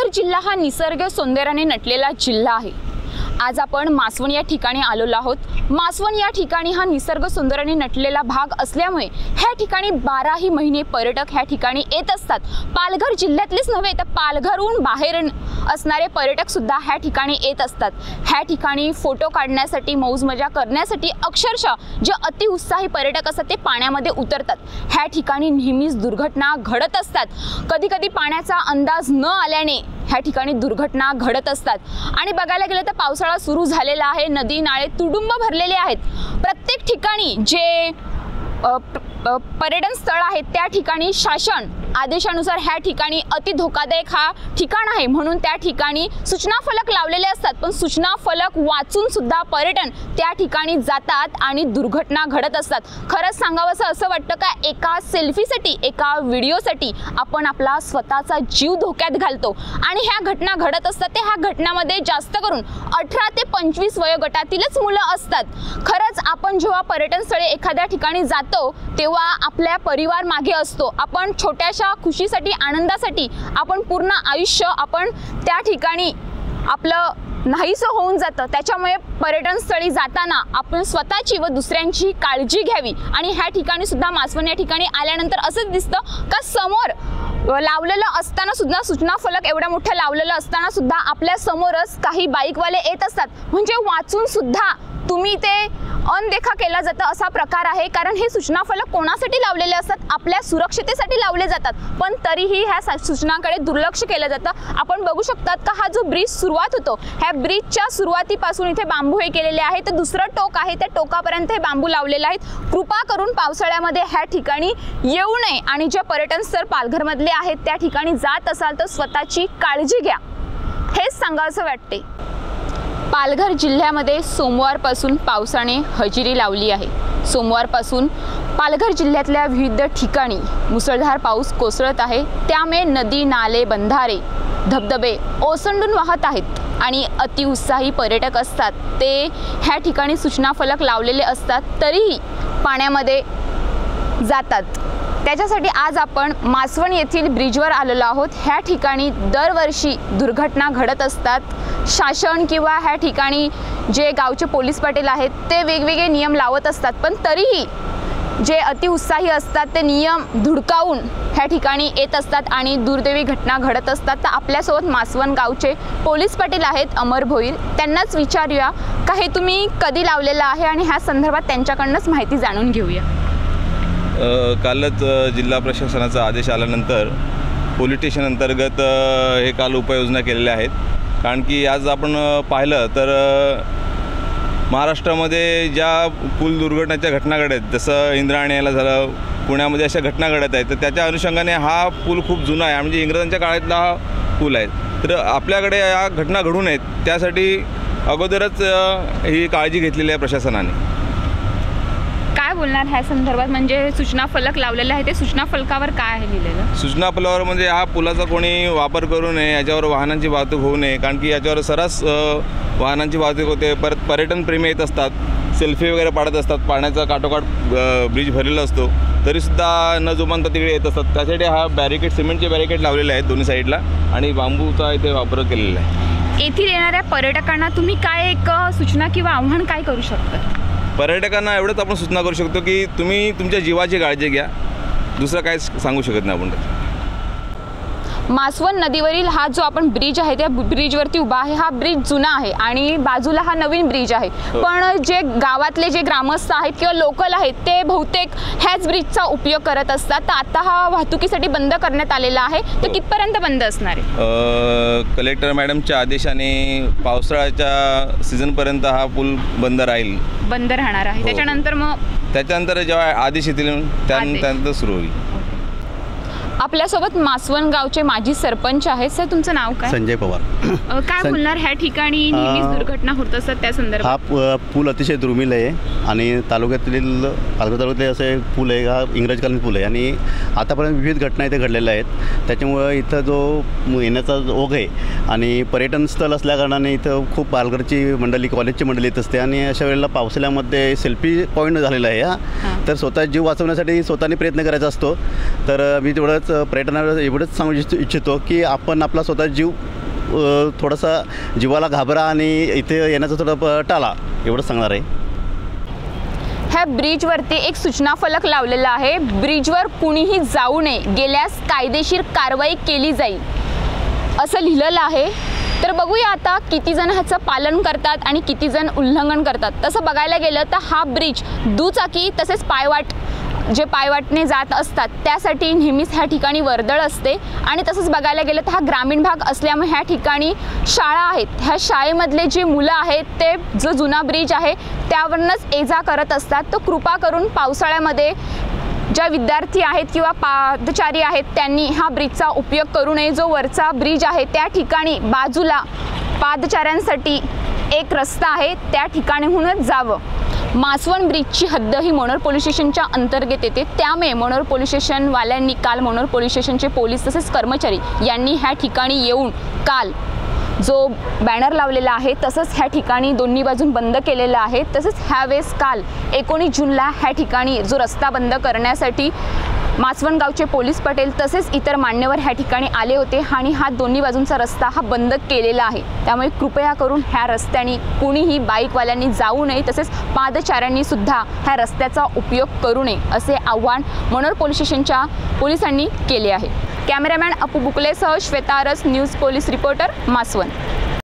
पालघर जिल्हा हा निसर्ग सौंदर्याने नटलेला जिल्हा आहे। आज आपण मासवण या ठिकाणी आलेलो आहोत। मासवण या ठिकाणी हा निसर्ग सौंदर्याने नटलेला भाग असल्यामुळे ह्या ठिकाणी 12ही महिने पर्यटक ह्या ठिकाणी येत असतात। पालघर जिल्ह्यातलेच नव्हे तर पालघरहून बाहेर असणारे पर्यटक सुद्धा ह्या ठिकाणी येत असतात। ह्या ठिकाणी फोटो काढण्यासाठी मौज मजा करण्यासाठी अक्षरशः जे अतिउत्साही पर्यटक असतात ते पाण्यामध्ये उतरतात। ह्या ठिकाणी नेहमीच दुर्घटना घडत असतात। कधी कधी पाण्याचा अंदाज न आल्याने ह्या ठिकाणी दुर्घटना घडत असतात। आणि बघायला गेलं तर पावसाळा सुरू झालेला आहे, नदी नाळे तुडुंब भरलेले आहेत। प्रत्येक ठिकाणी जे पर्यटन स्थळ आहेत त्या ठिकाणी शासन आदेशानुसार ह्या ठिकाणी अति धोकादायक हा ठिकाण आहे म्हणून त्या ठिकाणी सूचना फलक लावलेले असतात। पण सूचना फलक वाचून सुद्धा पर्यटन त्या ठिकाणी जातात आणि दुर्घटना घडत असतात। खरंच सांगावंसं असं वाटतं का एका सेल्फीसाठी एका व्हिडिओसाठी आपण आपला स्वतःचा जीव धोक्यात घालतो आणि ह्या घटना घडत असतात। ते ह्या घटनांमध्ये जास्त करून 18 ते 25 वयोगटातीलच मुलं असतात। खरंच आपण जेव्हा पर्यटन स्थळे एखाद्या ठिकाणी जातो तेव्हा आपल्या परिवार मागे असतो। आपण छोट्याशा खुशीसाठी आनंदासाठी आपण पूर्ण आयुष्य आपण त्या ठिकाणी आपलं नाहीसं होऊन जातं। त्याच्यामुळे पर्यटन स्थळी जाताना आपण स्वतःची व दुसऱ्यांची काळजी घ्यावी। आणि ह्या ठिकाणी सुद्धा मासवण या ठिकाणी आल्यानंतर असंच दिसतं का समोर लावलेलं असताना सुद्धा सूचना फलक एवढा मोठा लावलेलं असताना सुद्धा आपल्या समोरच काही बाईकवाले येत असतात। म्हणजे वाचून सुद्धा तुम्ही ते अनदेखा केला जातं असा प्रकार आहे। कारण हे सूचना फलक कोणासाठी लावलेले असतात? आपल्या सुरक्षितेसाठी लावले जातात। पण तरीही ह्या सूचनांकडे दुर्लक्ष केलं जातं। आपण बघू शकतात का हा जो ब्रिज सुरुवात होतो ह्या ब्रिजच्या सुरुवातीपासून इथे बांबू हे केलेले आहे तर दुसरं टोक आहे त्या टोकापर्यंत हे बांबू लावलेले आहेत। कृपा करून पावसाळ्यामध्ये ह्या ठिकाणी येऊ नये आणि जे पर्यटन स्थळ पालघरमधले आहेत त्या ठिकाणी जात असाल तर स्वतःची काळजी घ्या हेच सांगावंसं वाटते। पालघर जिल्ह्यामध्ये सोमवारपासून पावसाने हजेरी लावली आहे। सोमवारपासून पालघर जिल्ह्यातल्या विविध ठिकाणी मुसळधार पाऊस कोसळत आहे। त्यामुळे नदी नाले बंधारे धबधबे ओसंडून वाहत आहेत आणि अतिउत्साही पर्यटक असतात ते ह्या ठिकाणी सूचना फलक लावलेले असतात तरीही पाण्यामध्ये जातात। त्याच्यासाठी आज आपण मासवण येथील ब्रिजवर आलेलो आहोत। ह्या ठिकाणी दरवर्षी दुर्घटना घडत असतात। शासन किंवा ह्या ठिकाणी जे गावचे पोलीस पाटील आहेत ते वेगवेगळे नियम लावत असतात पण तरीही जे अतिउत्साही असतात ते नियम धुडकावून ह्या ठिकाणी येत असतात आणि दुर्दैवी घटना घडत असतात। तर आपल्यासोबत मासवण गावचे पोलीस पाटील आहेत अमर भोईर, त्यांनाच विचारूया का हे तुम्ही कधी लावलेलं आहे आणि ह्या संदर्भात त्यांच्याकडूनच माहिती जाणून घेऊया। कालच जिल्हा प्रशासनाचा आदेश आल्यानंतर पोलीस स्टेशन अंतर्गत हे काल उपाययोजना केलेल्या आहेत। कारण की आज आपण पाहिलं तर महाराष्ट्रामध्ये ज्या पूल दुर्घटनेच्या घटना घडत आहेत जसं इंद्रायणी याला झालं, पुण्यामध्ये अशा घटना घडत आहेत तर त्याच्या अनुषंगाने हा पूल खूप जुना आहे म्हणजे इंग्रजांच्या काळातला हा पूल आहे। तर आपल्याकडे या घटना घडू नयेत त्यासाठी अगोदरच ही काळजी घेतलेली आहे प्रशासनाने। काय बोलणार ह्या संदर्भात? म्हणजे सूचना फलक लावलेले आहे ते सूचना फलकावर काय आहे लिहिलेलं? सूचना फलकावर म्हणजे हा पुलाचा कोणी वापर करू नये, याच्यावर वाहनांची वाहतूक होऊ नये कारण की याच्यावर सर्रास वाहनांची वाहतूक होते। परत पर्यटन प्रेमी येत असतात, सेल्फी वगैरे पाडत असतात, पाण्याचा काठोकाठ ब्रिज भरलेला असतो तरीसुद्धा न जुमानता तिकडे येत असतात। त्यासाठी हा बॅरिकेड सिमेंटचे बॅरिकेड लावलेले आहेत दोन्ही साईडला आणि बांबूचा इथे वापर केलेला आहे। येथील येणाऱ्या पर्यटकांना तुम्ही काय एक सूचना किंवा आव्हान काय करू शकता? पर्यटकांना एवढंच आपण सूचना करू शकतो की तुम्ही तुमच्या जीवाची काळजी घ्या, दुसरं काय सांगू शकत नाही आपण। मासवण नदीवरील हा जो आपण ब्रिज आहे त्या ब्रिजवरती उभा आहे। हा ब्रिज जुना आहे आणि बाजूला हा नवीन ब्रिज आहे। पण जे गावातले जे ग्रामस्थ आहेत किंवा लोकल आहेत ते बहुतेक ह्याच ब्रिजचा उपयोग करत असतात। तर आता हा वाहतुकीसाठी बंद करण्यात आलेला आहे तर कितपर्यंत बंद असणार आहे? कलेक्टर मॅडमच्या आदेशाने पावसाळ्याच्या सीझनपर्यंत हा पूल बंद राहणार आहे। त्याच्यानंतर जेव्हा आदेश येतील त्यानंतर सुरू होईल। आपल्यासोबत मासवण गावचे माजी सरपंच आहेत। सर तुमचं नाव काय? संजय पवार। काय बोलणार ह्या ठिकाणी नेहमीच दुर्घटना होत असतात त्या संदर्भात? हा पूल अतिशय दुर्मिळ आहे आणि तालुक्यातील पालघर तालुक्यातले असे पूल आहे हा इंग्रजकालीन पूल आहे आणि आतापर्यंत विविध घटना इथे घडलेल्या आहेत। त्याच्यामुळं इथं जो येण्याचा ओघ आहे आणि पर्यटन स्थळ असल्याकारणाने इथं खूप पालघरची मंडळी कॉलेजची मंडळी येत असते आणि अशा वेळेला पावसाळ्यामध्ये सेल्फी पॉईंट झालेला आहे हा तर स्वतः जीव वाचवण्यासाठी स्वतःने प्रयत्न करायचा असतो. तर मी तेवढंच पर्यटनाला एवढंच सांगू इच्छितो की आपण आपला स्वतः जीव थोडासा जीवाला घाबरा आणि इथे येण्याचं थोडं टाळा, एवढंच सांगणार आहे. ह्या ब्रिजवरती एक सूचना फलक लावलेला आहे, ब्रिजवर कुणीही जाऊ नये, गेल्यास कायदेशीर कारवाई केली जाईल असं लिहिलेलं आहे. तर बघूया आता किती जण ह्याचं पालन करतात आणि किती जण उल्लंघन करतात. तसं बघायला गेलं तर हा ब्रिज दुचाकी तसेच पायवाटने जात असतात त्यासाठी नेहमीच ह्या ठिकाणी वर्दळ असते. आणि तसंच बघायला गेलं तर हा ग्रामीण भाग असल्यामुळे ह्या ठिकाणी शाळा आहेत, ह्या शाळेमधले जे मुलं आहेत ते जो जुना ब्रिज आहे त्यावरूनच ये जा करत असतात. तर कृपा करून पावसाळ्यामध्ये ज्या विद्यार्थी आहेत किंवा पादचारी आहेत त्यांनी हा ब्रिजचा उपयोग करू नये. जो वरचा ब्रिज आहे त्या ठिकाणी बाजूला पादचाऱ्यांसाठी एक रस्ता आहे, त्या ठिकाणीहूनच जावं. मासवण ब्रिजची हद्द ही मनोर पोलीस स्टेशनच्या अंतर्गत येते, त्यामुळे मनोर पोलीस स्टेशनवाल्यांनी काल मनोर पोलीस स्टेशनचे पोलीस तसेच कर्मचारी यांनी ह्या ठिकाणी येऊन काल जो बॅनर लावलेला आहे तसंच ह्या ठिकाणी दोन्ही बाजून बंद केलेलं आहे. तसंच ह्यावेळेस काल 19 जूनला ह्या ठिकाणी जो रस्ता बंद करण्यासाठी मासवण गावचे पोलीस पटेल तसेच इतर मान्यवर ह्या ठिकाणी आले होते आणि हा दोन्ही बाजूंचा रस्ता हा बंद केलेला आहे. त्यामुळे कृपया करून ह्या रस्त्याने कुणीही बाईकवाल्यांनी जाऊ नये, तसेच पादचाऱ्यांनी सुद्धा ह्या रस्त्याचा उपयोग करू नये असे आव्हान मनोर पोलीस स्टेशनच्या पोलिसांनी केले आहे. कॅमेरामॅन अपू बुकलेसह श्वेता रस, न्यूज पोलीस रिपोर्टर, मासवण.